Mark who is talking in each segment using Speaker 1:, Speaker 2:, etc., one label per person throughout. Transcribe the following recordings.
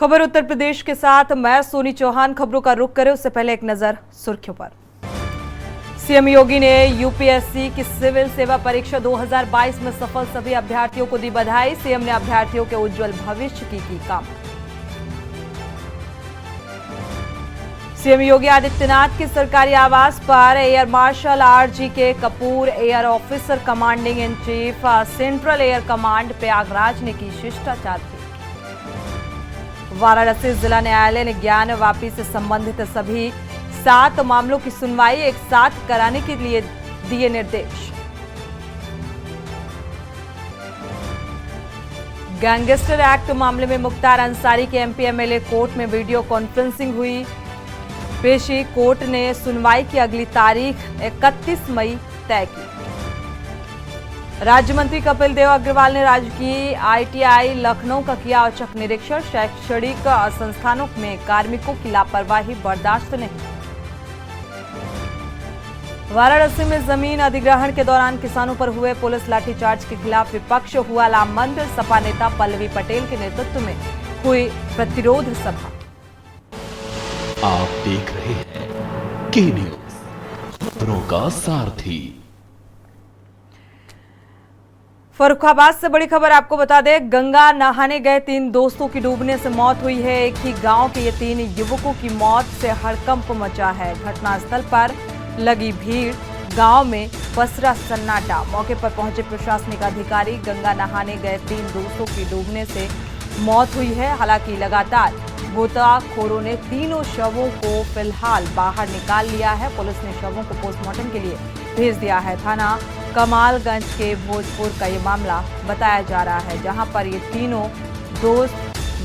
Speaker 1: खबर उत्तर प्रदेश के साथ मैं सोनी चौहान। खबरों का रुख करें उससे पहले एक नजर सुर्खियों पर। सीएम योगी ने यूपीएससी की सिविल सेवा परीक्षा 2022 में सफल सभी अभ्यर्थियों को दी बधाई। सीएम ने अभ्यर्थियों के उज्जवल भविष्य की कामना। सीएम योगी आदित्यनाथ के सरकारी आवास पर air marshal RGK Kapoor, air officer commanding in chief central air command Prayagraj ने की शिष्टाचार भेंट। वाराणसी जिला न्यायालय ने ज्ञान वापी से संबंधित सभी 7 मामलों की सुनवाई एक साथ कराने के लिए दिए निर्देश। गैंगस्टर एक्ट मामले में मुख्तार अंसारी के MP MLA कोर्ट में वीडियो कॉन्फ्रेंसिंग हुई। पेशी कोर्ट ने सुनवाई की अगली तारीख 31 मई तय की। राज्य मंत्री कपिल देव अग्रवाल ने राजकीय ITI लखनऊ का किया औचक निरीक्षण। शैक्षणिक संस्थानों में कार्मिकों की लापरवाही बर्दाश्त नहीं। वाराणसी में जमीन अधिग्रहण के दौरान किसानों पर हुए पुलिस लाठीचार्ज के खिलाफ विपक्ष हुआ लामबंद। सपा नेता पल्लवी पटेल के नेतृत्व में हुई प्रतिरोध सभा।
Speaker 2: आप देख रहे हैं के न्यूज, खबरों का सारथी।
Speaker 1: फर्रुखाबाद से बड़ी खबर आपको बता दें, गंगा नहाने गए 3 दोस्तों की डूबने से मौत हुई है। एक ही गांव के ये 3 युवकों की मौत से हड़कंप मचा है। घटनास्थल पर लगी भीड़, गांव में पसरा सन्नाटा। मौके पर पहुंचे प्रशासनिक अधिकारी। गंगा नहाने गए 3 दोस्तों की डूबने से मौत हुई है। हालांकि लगातार गोताखोरों ने तीनों शवों को फिलहाल बाहर निकाल लिया है। पुलिस ने शवों को पोस्टमार्टम के लिए भेज दिया है। थाना कमालगंज के भोजपुर का ये मामला बताया जा रहा है, जहां पर ये तीनों दोस्त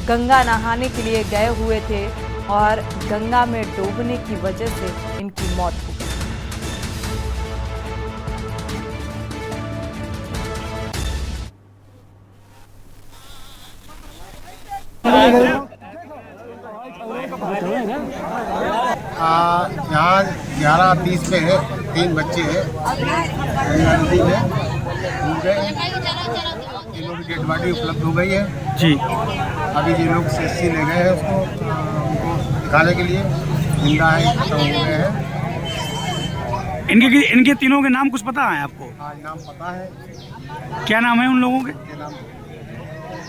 Speaker 1: गंगा नहाने के लिए गए हुए थे और गंगा में डूबने की वजह से इनकी मौत हो गई।
Speaker 3: यहाँ 11:30 पे है, 3 बच्चे हैं नदी में डूब गए। इन लोगों की डेड बॉडी उपलब्ध हो गई है जी। अभी ये लोग CSC ले गए हैं उसको उनको दिखाने के लिए। जिंदा है, खत्म हो गए हैं।
Speaker 4: इनके तीनों के नाम कुछ पता है आपको?
Speaker 3: हाँ, नाम पता है।
Speaker 4: क्या नाम है उन लोगों के?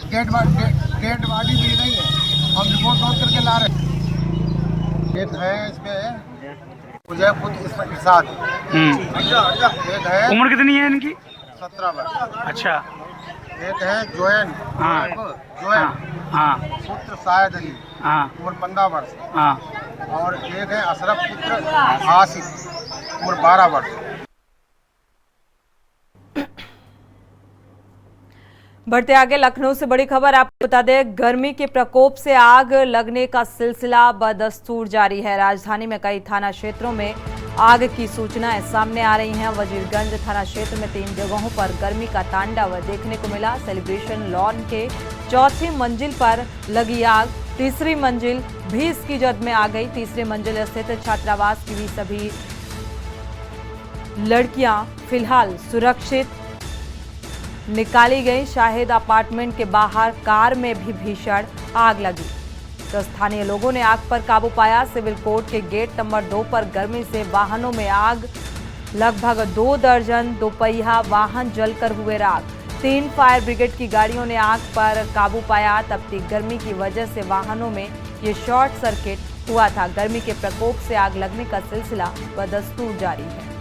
Speaker 3: डेड बॉडी मिल गई है, हम रिपोर्ट नोट करके ला रहे हैं। एक है इसमें उदय पुत्र प्रसाद। एक है,
Speaker 4: उम्र कितनी है इनकी?
Speaker 3: 17 वर्ष।
Speaker 4: अच्छा।
Speaker 3: एक है जोयन।
Speaker 4: हाँ। हाँ।
Speaker 3: पुत्र शायद अली।
Speaker 4: हाँ।
Speaker 3: उम्र 15 वर्ष।
Speaker 4: हाँ।
Speaker 3: और एक है अशरफ पुत्र आसिफ, उम्र 12 वर्ष।
Speaker 1: बढ़ते आगे, लखनऊ से बड़ी खबर आपको बता दें, गर्मी के प्रकोप से आग लगने का सिलसिला बदस्तूर जारी है। राजधानी में कई थाना क्षेत्रों में आग की सूचनाएं सामने आ रही हैं। वजीरगंज थाना क्षेत्र में 3 जगहों पर गर्मी का तांडव देखने को मिला। सेलिब्रेशन लॉन के 4थी मंजिल पर लगी आग, 3री मंजिल भी इसकी जद में आ गई। 3री मंजिल स्थित छात्रावास की भी सभी लड़कियां फिलहाल सुरक्षित निकाली गई। शाहिद अपार्टमेंट के बाहर कार में भी भीषण आग लगी, तो स्थानीय लोगों ने आग पर काबू पाया। सिविल कोर्ट के गेट नंबर 2 पर गर्मी से वाहनों में आग, लगभग 2 दर्जन दोपहिया वाहन जलकर हुए राख। 3 फायर ब्रिगेड की गाड़ियों ने आग पर काबू पाया। तपती गर्मी की वजह से वाहनों में ये शॉर्ट सर्किट हुआ था। गर्मी के प्रकोप से आग लगने का सिलसिला बदस्तूर जारी है।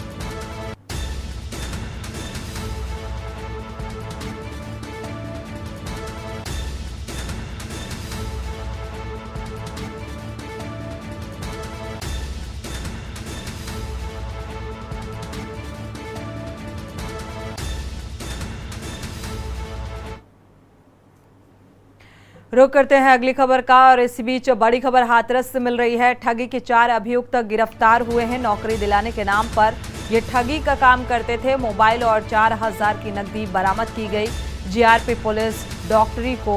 Speaker 1: रुक करते हैं अगली खबर का, और इसी बीच बड़ी खबर हाथरस से मिल रही है। ठगी के 4 अभियुक्त गिरफ्तार हुए हैं। नौकरी दिलाने के नाम पर ये ठगी का काम करते थे। मोबाइल और 4,000 की नकदी बरामद की गई। GRP पुलिस डॉक्टरी को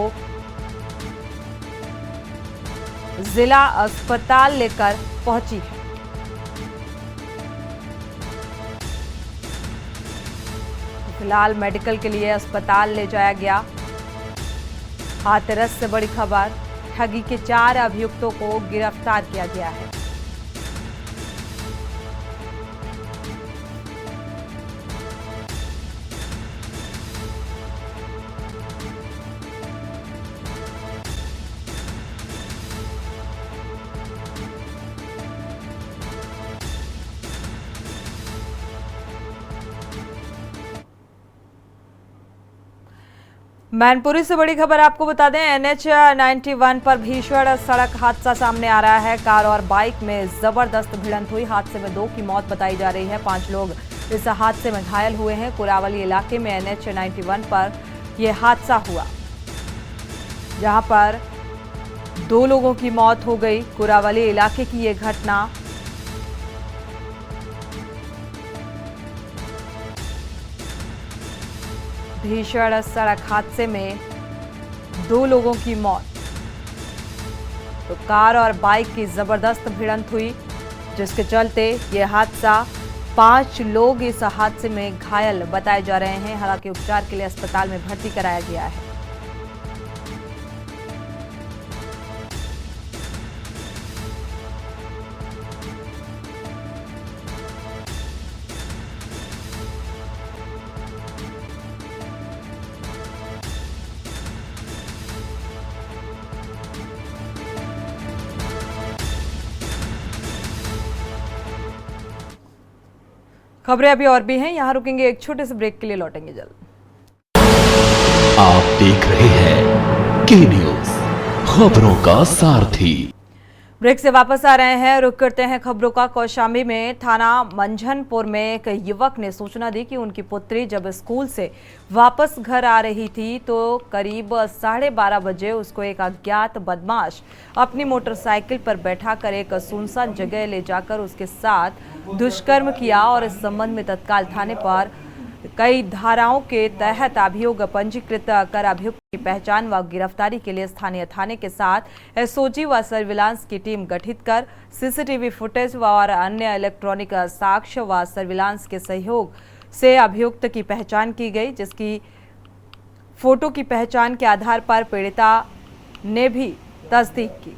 Speaker 1: जिला अस्पताल लेकर पहुंची है। फिलहाल मेडिकल के लिए अस्पताल ले जाया गया। हाथरस से बड़ी खबर, ठगी के 4 अभियुक्तों को गिरफ्तार किया गया है। मैनपुरी से बड़ी खबर आपको बता दें, NH 91 पर भीषण सड़क हादसा सामने आ रहा है। कार और बाइक में जबरदस्त भिड़ंत हुई। हादसे में 2 की मौत बताई जा रही है। 5 लोग इस हादसे में घायल हुए हैं। कुरावली इलाके में NH 91 पर यह हादसा हुआ, जहां पर 2 लोगों की मौत हो गई। कुरावली इलाके की यह घटना भीषण सड़क हादसे में 2 लोगों की मौत, तो कार और बाइक की जबरदस्त भिड़ंत हुई, जिसके चलते यह हादसा 5 लोग इस हादसे में घायल बताए जा रहे हैं। हालांकि उपचार के लिए अस्पताल में भर्ती कराया गया है। खबरें अभी और भी हैं, यहां रुकेंगे एक छोटे से ब्रेक के लिए, लौटेंगे जल्द।
Speaker 2: आप देख रहे हैं के न्यूज, खबरों का सारथी।
Speaker 1: ब्रेक से वापस आ रहे हैं, रुक करते हैं खबरों का। कौशाम्बी में थाना मंझनपुर में एक युवक ने सूचना दी कि उनकी पुत्री जब स्कूल से वापस घर आ रही थी तो करीब 12:30 बजे उसको एक अज्ञात बदमाश अपनी मोटरसाइकिल पर बैठाकर एक सुनसान जगह ले जाकर उसके साथ दुष्कर्म किया और इस संबंध में तत्काल थाने पर कई धाराओं के तहत अभियोग पंजीकृत कर अभियुक्त की पहचान व गिरफ्तारी के लिए स्थानीय थाने के साथ एसओजी व सर्विलांस की टीम गठित कर सीसीटीवी फुटेज और अन्य इलेक्ट्रॉनिक साक्ष्य व सर्विलांस के सहयोग से अभियुक्त की पहचान की गई, जिसकी फोटो की पहचान के आधार पर पीड़िता ने भी तस्दीक की।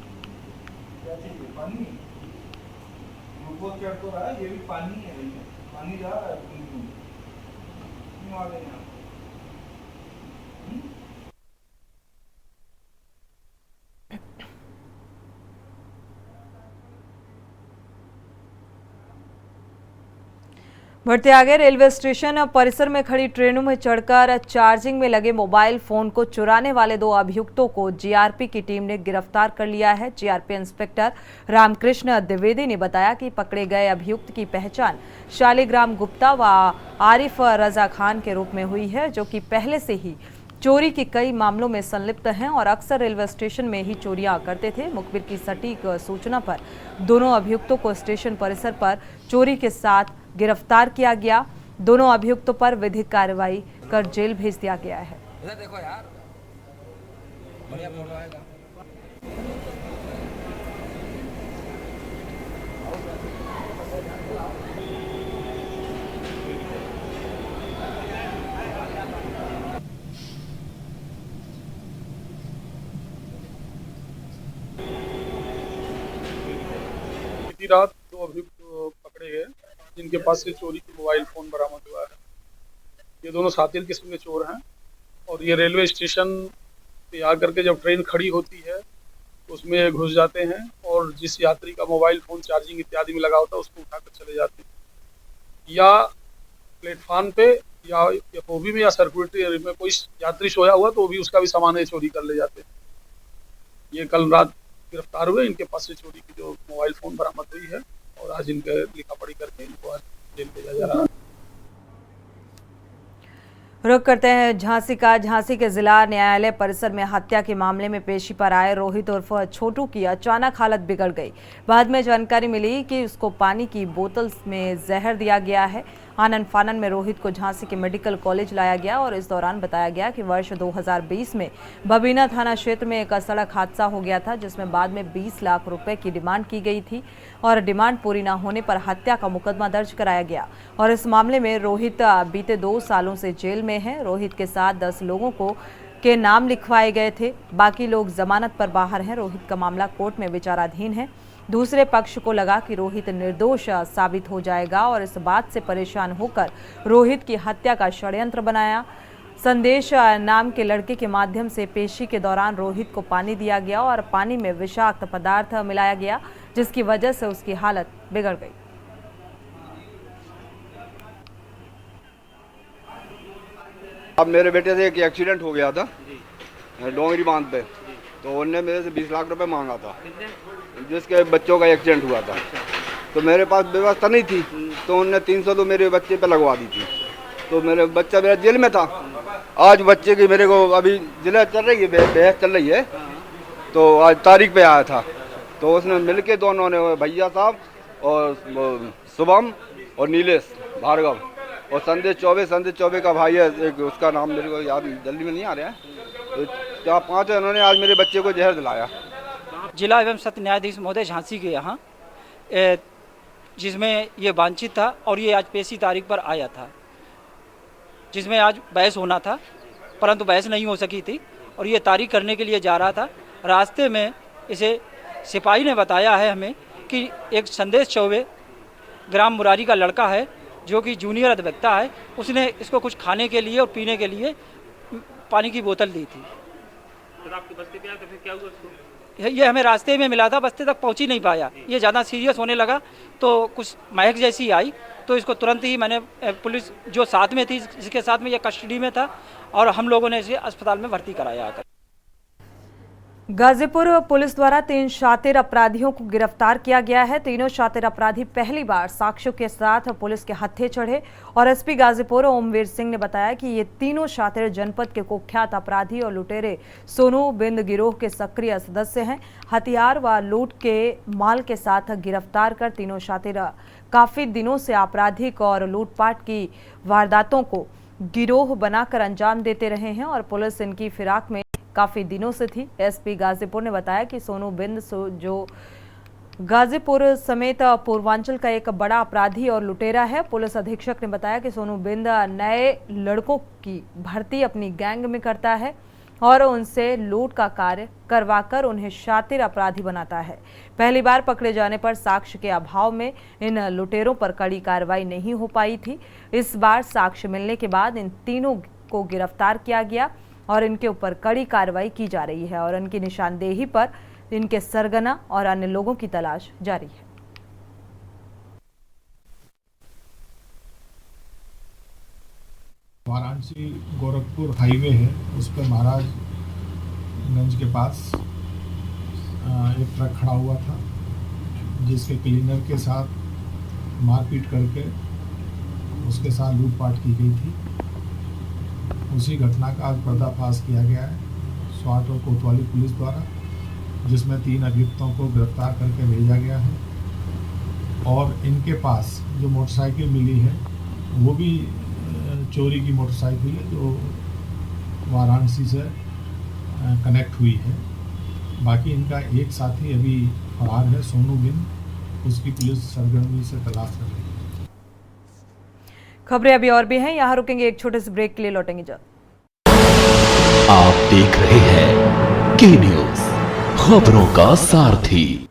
Speaker 1: बढ़ते आगे, रेलवे स्टेशन परिसर में खड़ी ट्रेनों में चढ़कर चार्जिंग में लगे मोबाइल फोन को चुराने वाले 2 अभियुक्तों को जीआरपी की टीम ने गिरफ्तार कर लिया है। जीआरपी इंस्पेक्टर रामकृष्ण द्विवेदी ने बताया कि पकड़े गए अभियुक्त की पहचान शालिग्राम गुप्ता व आरिफ रजा खान के रूप में हुई है, जो कि पहले से ही चोरी के कई मामलों में संलिप्त हैं और अक्सर रेलवे स्टेशन में ही चोरियां करते थे। मुखबिर की सटीक सूचना पर दोनों अभियुक्तों को स्टेशन परिसर पर चोरी के साथ गिरफ्तार किया गया। दोनों अभियुक्तों पर विधिक कार्रवाई कर जेल भेज दिया गया है।
Speaker 5: इधर देखो यार, बढ़िया फोटो आएगा।
Speaker 6: रात 2 अभियुक्त पकड़े गए जिनके पास से चोरी की मोबाइल फोन बरामद हुआ है। ये दोनों सातिल किस्म के चोर हैं और ये रेलवे स्टेशन पे आकर के जब ट्रेन खड़ी होती है तो उसमें घुस जाते हैं और जिस यात्री का मोबाइल फोन चार्जिंग इत्यादि में लगा होता है उसको उठाकर चले जाते हैं। या प्लेटफॉर्म पे या एफओबी में या सर्कुलेटरी में कोई यात्री सोया हुआ तो वो भी उसका भी सामान है चोरी कर ले जाते हैं। ये कल रात गिरफ्तार हुए, इनके पास से चोरी की जो मोबाइल फोन बरामद हुई है और आज इनके लिखा पढ़ी करके इनको आज जेल भेजा जा रहा है।
Speaker 1: रुक करते हैं झांसी का। झांसी के जिला न्यायालय परिसर में हत्या के मामले में पेशी पर आए रोहित उर्फ छोटू की अचानक हालत बिगड़ गई। बाद में जानकारी मिली कि उसको पानी की बोतल में जहर दिया गया है। आनन फानन में रोहित को झांसी के मेडिकल कॉलेज लाया गया और इस दौरान बताया गया कि वर्ष 2020 में बबीना थाना क्षेत्र में एक सड़क हादसा हो गया था, जिसमें बाद में 20 लाख रुपए की डिमांड की गई थी और डिमांड पूरी न होने पर हत्या का मुकदमा दर्ज कराया गया और इस मामले में रोहित बीते 2 सालों से जेल में है। रोहित के साथ 10 लोगों को के नाम लिखवाए गए थे। बाकी लोग जमानत पर बाहर हैं। रोहित का मामला कोर्ट में विचाराधीन है। दूसरे पक्ष को लगा कि रोहित निर्दोष साबित हो जाएगा और इस बात से परेशान होकर रोहित की हत्या का षड्यंत्र बनाया। संदेश नाम के लड़के के माध्यम से पेशी के दौरान रोहित को पानी दिया गया और पानी में विषाक्त पदार्थ मिलाया गया, जिसकी वजह से उसकी हालत बिगड़ गई।
Speaker 7: अब मेरे बेटे से एक एक्सीडेंट हो गया था डोंगरी बांध पे, तो उनने मेरे से 20 लाख रुपए मांगा था, जिसके बच्चों का एक्सीडेंट हुआ था। तो मेरे पास व्यवस्था नहीं थी, तो उनने 300 तो मेरे बच्चे पे लगवा दी थी। तो मेरा जेल में था। आज बच्चे की मेरे को अभी जिला चल रही है, बहस चल रही है, तो आज तारीख पे आया था। तो उसने मिलके दोनों ने, भैया साहब और शुभम और नीलेश भार्गव और संदेश चौबे का भाई है एक, उसका नाम मेरे को याद जल्दी में नहीं आ रहा है, तो 4-5 उन्होंने आज मेरे बच्चे को जहर दिलाया।
Speaker 5: जिला एवं सत्र न्यायाधीश महोदय झांसी के यहाँ जिसमें ये वांछित था और ये आज पेशी तारीख पर आया था, जिसमें आज बहस होना था, परंतु बहस नहीं हो सकी थी और ये तारीख करने के लिए जा रहा था। रास्ते में इसे सिपाही ने बताया है हमें कि एक संदेश चौबे ग्राम मुरारी का लड़का है जो कि जूनियर अधिवक्ता है, उसने इसको कुछ खाने के लिए और पीने के लिए पानी की बोतल दी थी।
Speaker 8: तो आपके बस्ती पे आकर फिर क्या हुआ उसको?
Speaker 5: ये हमें रास्ते में मिला था, बस्ते तक पहुंच ही नहीं पाया। ये ज़्यादा सीरियस होने लगा तो कुछ महक जैसी आई, तो इसको तुरंत ही मैंने पुलिस जो साथ में थी, जिसके साथ में ये कस्टडी में था, और हम लोगों ने इसे अस्पताल में भर्ती कराया आकर।
Speaker 1: गाजीपुर पुलिस द्वारा 3 शातिर अपराधियों को गिरफ्तार किया गया है। तीनों शातिर अपराधी पहली बार साक्ष्यों के साथ पुलिस के हत्थे चढ़े और एसपी गाजीपुर ओमवीर सिंह ने बताया कि ये तीनों शातिर जनपद के कुख्यात अपराधी और लुटेरे सोनू बिंद गिरोह के सक्रिय सदस्य हैं। हथियार व लूट के माल के साथ गिरफ्तार कर तीनों शातिर काफी दिनों से आपराधिक और लूटपाट की वारदातों को गिरोह बनाकर अंजाम देते रहे हैं और पुलिस इनकी फिराक में काफी दिनों से थी। एसपी गाजीपुर ने बताया कि सोनू बिंद जो गाजीपुर समेत पूर्वांचल का एक बड़ा अपराधी और लुटेरा है। पुलिस अधीक्षक ने बताया कि सोनू बिंद नए लड़कों की भर्ती अपनी गैंग में करता है और उनसे लूट का कार्य करवाकर उन्हें शातिर अपराधी बनाता है। पहली बार पकड़े जाने पर साक्ष्य के अभाव में इन लुटेरों पर कड़ी कार्रवाई नहीं हो पाई थी। इस बार साक्ष्य मिलने के बाद इन तीनों को गिरफ्तार किया गया और इनके ऊपर कड़ी कार्रवाई की जा रही है और इनकी निशानदेही पर इनके सरगना और अन्य लोगों की तलाश जारी है।
Speaker 9: वाराणसी गोरखपुर हाईवे है, उस पर महाराजगंज के पास एक ट्रक खड़ा हुआ था, जिसके क्लीनर के साथ मारपीट करके उसके साथ लूटपाट की गई थी। उसी घटना का आज पर्दाफाश किया गया है स्वाट और कोतवाली पुलिस द्वारा, जिसमें 3 अभियुक्तों को गिरफ्तार करके भेजा गया है और इनके पास जो मोटरसाइकिल मिली है वो भी चोरी की मोटरसाइकिल है जो वाराणसी से कनेक्ट हुई है। बाकी इनका एक साथी अभी फरार है, सोनू बिंद, उसकी पुलिस सरगर्मी से तलाश कर रही है।
Speaker 1: खबरें अभी और भी हैं, यहाँ रुकेंगे एक छोटे से ब्रेक के लिए, लौटेंगे जल्द।
Speaker 2: आप देख रहे हैं के न्यूज, खबरों का सारथी।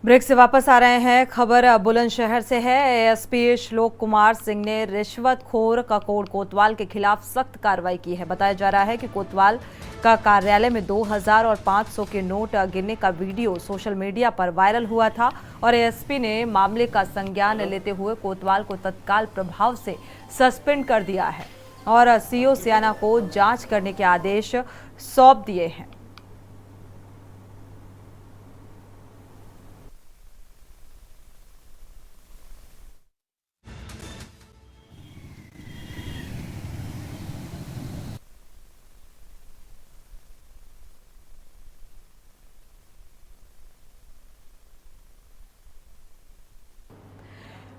Speaker 1: ब्रेक से वापस आ रहे हैं। खबर बुलंदशहर से है। एएसपी श्लोक कुमार सिंह ने रिश्वतखोर ककोड़ कोतवाल के खिलाफ सख्त कार्रवाई की है। बताया जा रहा है कि कोतवाल का कार्यालय में 2000 और 500 के नोट गिनने का वीडियो सोशल मीडिया पर वायरल हुआ था और एएसपी ने मामले का संज्ञान लेते हुए कोतवाल को तत्काल प्रभाव से सस्पेंड कर दिया है और सीओ सियाना को जांच करने के आदेश सौंप दिए हैं।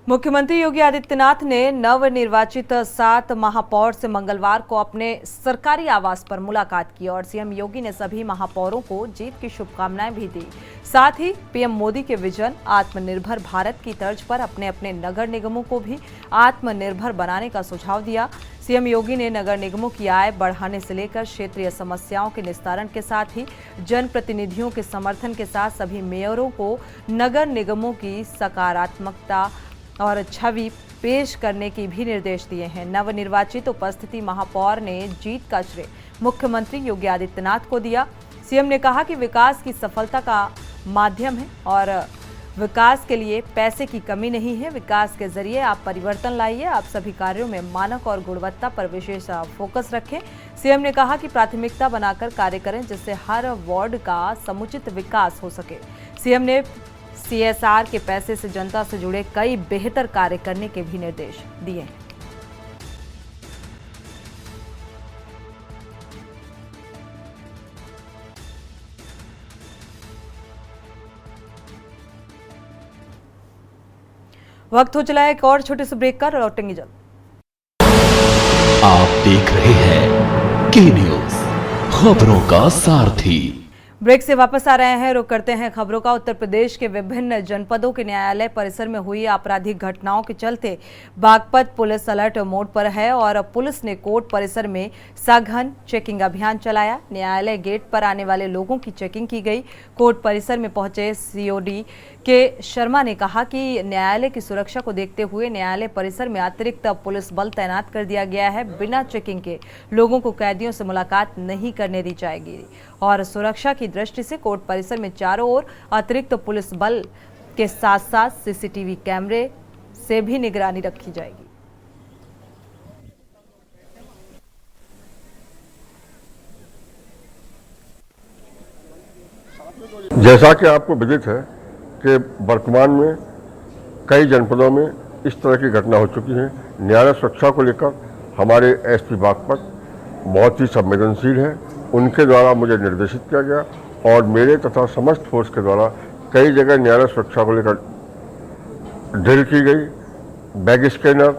Speaker 1: मुख्यमंत्री योगी आदित्यनाथ ने नवनिर्वाचित 7 महापौर से मंगलवार को अपने सरकारी आवास पर मुलाकात की और सीएम योगी ने सभी महापौरों को जीत की शुभकामनाएं भी दी। साथ ही पीएम मोदी के विजन आत्मनिर्भर भारत की तर्ज पर अपने अपने नगर निगमों को भी आत्मनिर्भर बनाने का सुझाव दिया। सीएम योगी ने नगर निगमों की आय बढ़ाने से लेकर क्षेत्रीय समस्याओं के निस्तारण के साथ ही जनप्रतिनिधियों के समर्थन के साथ सभी मेयरों को नगर निगमों की सकारात्मकता और छवि पेश करने की भी निर्देश दिए हैं। नवनिर्वाचित उपस्थिति महापौर ने जीत का श्रेय मुख्यमंत्री योगी आदित्यनाथ को दिया। सीएम ने कहा कि विकास की सफलता का माध्यम है और विकास के लिए पैसे की कमी नहीं है। विकास के जरिए आप परिवर्तन लाइए। आप सभी कार्यों में मानक और गुणवत्ता पर विशेष फोकस रखें। सीएम ने कहा कि प्राथमिकता बनाकर कार्य करें जिससे हर वार्ड का समुचित विकास हो सके। सीएम ने CSR के पैसे से जनता से जुड़े कई बेहतर कार्य करने के भी निर्देश दिए हैं। वक्त हो चला एक और छोटे से ब्रेक का, लौटेंगे जल्द।
Speaker 2: आप देख रहे हैं के न्यूज, खबरों का सारथी।
Speaker 1: ब्रेक से वापस आ रहे हैं, रुक करते हैं खबरों का। उत्तर प्रदेश के विभिन्न जनपदों के न्यायालय परिसर में हुई आपराधिक घटनाओं के चलते बागपत पुलिस अलर्ट मोड पर है और पुलिस ने कोर्ट परिसर में सघन चेकिंग अभियान चलाया। न्यायालय गेट पर आने वाले लोगों की चेकिंग की गई। कोर्ट परिसर में पहुंचे COD के शर्मा ने कहा कि न्यायालय की सुरक्षा को देखते हुए न्यायालय परिसर में अतिरिक्त पुलिस बल तैनात कर दिया गया है। बिना चेकिंग के लोगों को कैदियों से मुलाकात नहीं करने दी जाएगी और सुरक्षा की दृष्टि से कोर्ट परिसर में चारों ओर अतिरिक्त पुलिस बल के साथ साथ CCTV कैमरे से भी निगरानी रखी जाएगी।
Speaker 10: जैसा कि आपको विदित है कि वर्तमान में कई जनपदों में इस तरह की घटना हो चुकी है। न्यायालय सुरक्षा को लेकर हमारे SP बागपत बहुत ही संवेदनशील है। उनके द्वारा मुझे निर्देशित किया गया और मेरे तथा समस्त फोर्स के द्वारा कई जगह न्यायालय सुरक्षा को लेकर ड्रिल की गई। बैग स्कैनर,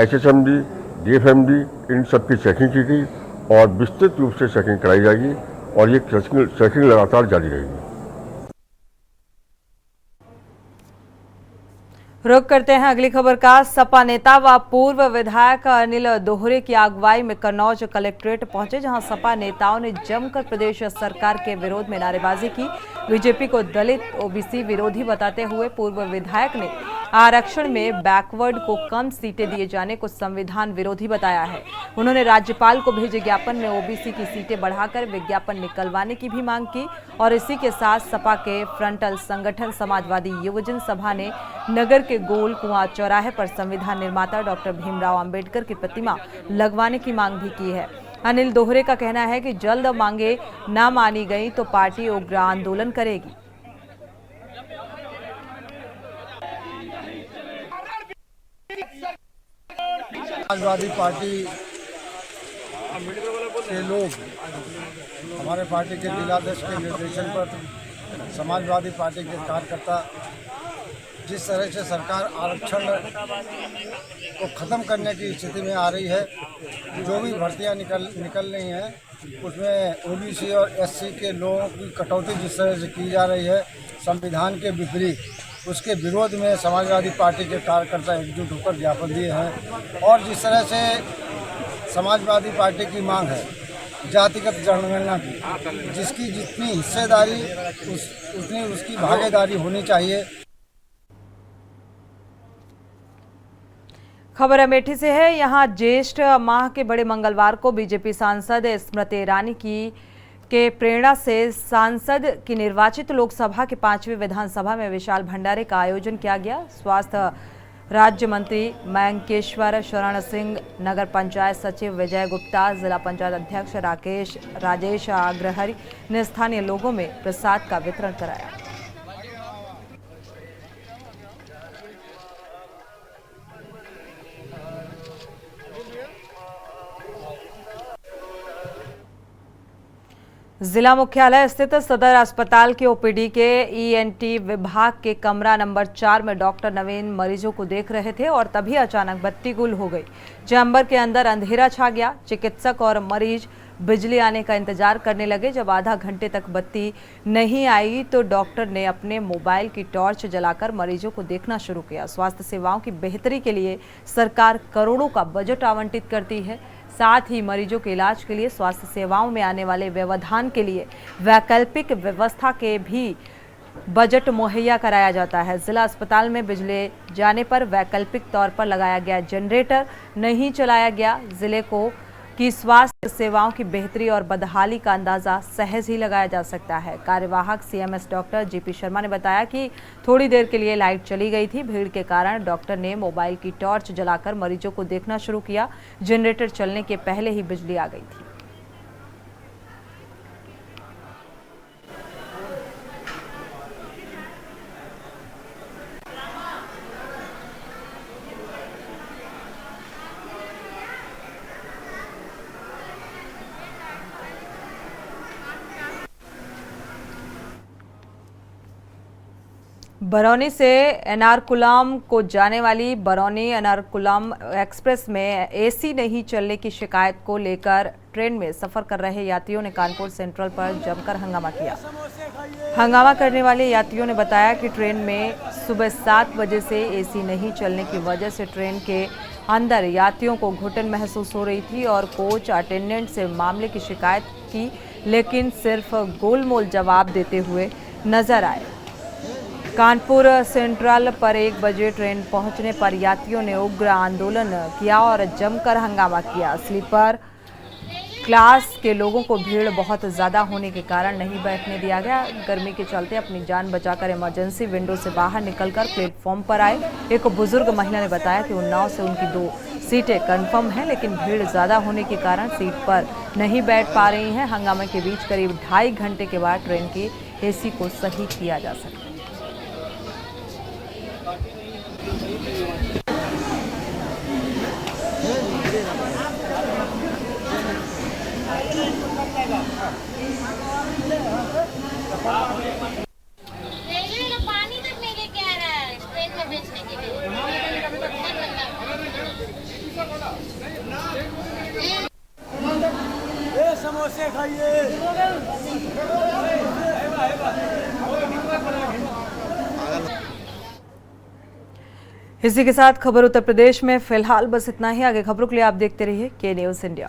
Speaker 10: HHMD, DFMD इन सब की चेकिंग की गई और विस्तृत रूप से चेकिंग कराई जाएगी और ये चेकिंग लगातार जारी रहेगी।
Speaker 1: रुक करते हैं अगली खबर का। सपा नेता व पूर्व विधायक अनिल दोहरे की अगुवाई में कन्नौज कलेक्ट्रेट पहुंचे, जहां सपा नेताओं ने जमकर प्रदेश सरकार के विरोध में नारेबाजी की। बीजेपी को दलित OBC विरोधी बताते हुए पूर्व विधायक ने आरक्षण में बैकवर्ड को कम सीटें दिए जाने को संविधान विरोधी बताया है। उन्होंने राज्यपाल को भेजे ज्ञापन में OBC की सीटें बढ़ाकर विज्ञापन निकलवाने की भी मांग की और इसी के साथ सपा के फ्रंटल संगठन समाजवादी युवजन सभा ने नगर के गोल कुआं चौराहे पर संविधान निर्माता डॉक्टर भीमराव अंबेडकर की प्रतिमा लगवाने की मांग भी की है। अनिल दोहरे का कहना है कि जल्द मांगे ना मानी गई तो पार्टी उग्र आंदोलन करेगी।
Speaker 3: समाजवादी पार्टी के लोग हमारे पार्टी के जिलाध्यक्ष के निर्देशन पर समाजवादी पार्टी के कार्यकर्ता जिस तरह से सरकार आरक्षण को ख़त्म करने की स्थिति में आ रही है, जो भी भर्तियां निकल रही हैं उसमें OBC और SC के लोगों की कटौती जिस तरह से की जा रही है संविधान के विपरीत, उसके विरोध में समाजवादी पार्टी के कार्यकर्ता एकजुट होकर ज्ञापन दिए हैं। और जिस तरह से समाजवादी पार्टी की मांग है जातिगत जनगणना की, जिसकी जितनी हिस्सेदारी उतनी उसकी भागीदारी होनी चाहिए।
Speaker 1: खबर अमेठी से है। यहां ज्येष्ठ माह के बड़े मंगलवार को बीजेपी सांसद स्मृति ईरानी के प्रेरणा से सांसद की निर्वाचित लोकसभा के 5वीं विधानसभा में विशाल भंडारे का आयोजन किया गया। स्वास्थ्य राज्य मंत्री मयंकेश्वर शरण सिंह, नगर पंचायत सचिव विजय गुप्ता, जिला पंचायत अध्यक्ष राजेश अग्रहरि ने स्थानीय लोगों में प्रसाद का वितरण कराया। जिला मुख्यालय स्थित सदर अस्पताल के OPD के ENT विभाग के कमरा नंबर 4 में डॉक्टर नवीन मरीजों को देख रहे थे और तभी अचानक बत्ती गुल हो गई। चैम्बर के अंदर अंधेरा छा गया। चिकित्सक और मरीज बिजली आने का इंतजार करने लगे। जब आधा घंटे तक बत्ती नहीं आई तो डॉक्टर ने अपने मोबाइल की टॉर्च जलाकर मरीजों को देखना शुरू किया। स्वास्थ्य सेवाओं की बेहतरी के लिए सरकार करोड़ों का बजट आवंटित करती है। साथ ही मरीजों के इलाज के लिए स्वास्थ्य सेवाओं में आने वाले व्यवधान के लिए वैकल्पिक व्यवस्था के भी बजट मुहैया कराया जाता है। जिला अस्पताल में बिजली जाने पर वैकल्पिक तौर पर लगाया गया जनरेटर नहीं चलाया गया। जिले को की स्वास्थ्य सेवाओं की बेहतरी और बदहाली का अंदाजा सहज ही लगाया जा सकता है। कार्यवाहक सीएमएस डॉक्टर जीपी शर्मा ने बताया कि थोड़ी देर के लिए लाइट चली गई थी। भीड़ के कारण डॉक्टर ने मोबाइल की टॉर्च जलाकर मरीजों को देखना शुरू किया। जनरेटर चलने के पहले ही बिजली आ गई थी। बरौनी से एर्नाकुलम को जाने वाली बरौनी एर्नाकुलम एक्सप्रेस में एसी नहीं चलने की शिकायत को लेकर ट्रेन में सफर कर रहे यात्रियों ने कानपुर सेंट्रल पर जमकर हंगामा किया। हंगामा करने वाले यात्रियों ने बताया कि ट्रेन में सुबह 7 बजे से एसी नहीं चलने की वजह से ट्रेन के अंदर यात्रियों को घुटन महसूस हो रही थी और कोच अटेंडेंट से मामले की शिकायत की, लेकिन सिर्फ गोलमोल जवाब देते हुए नजर आए। कानपुर सेंट्रल पर 1 बजे ट्रेन पहुंचने पर यात्रियों ने उग्र आंदोलन किया और जमकर हंगामा किया। स्लीपर क्लास के लोगों को भीड़ बहुत ज़्यादा होने के कारण नहीं बैठने दिया गया। गर्मी के चलते अपनी जान बचाकर इमरजेंसी विंडो से बाहर निकलकर प्लेटफॉर्म पर आए। एक बुजुर्ग महिला ने बताया कि उन्नाव से उनकी 2 सीटें कंफर्म हैं, लेकिन भीड़ ज़्यादा होने के कारण सीट पर नहीं बैठ पा रही हैं। हंगामे के बीच करीब 2.5 घंटे के बाद ट्रेन के एसी को सही किया जा सका।
Speaker 11: पानी तक मेरे क्या रहा है ट्रेन में बेचने के लिए।
Speaker 4: समोसे खाइए।
Speaker 1: इसी के साथ खबर उत्तर प्रदेश में फिलहाल बस इतना ही। आगे खबरों के लिए आप देखते रहिए के न्यूज़ इंडिया।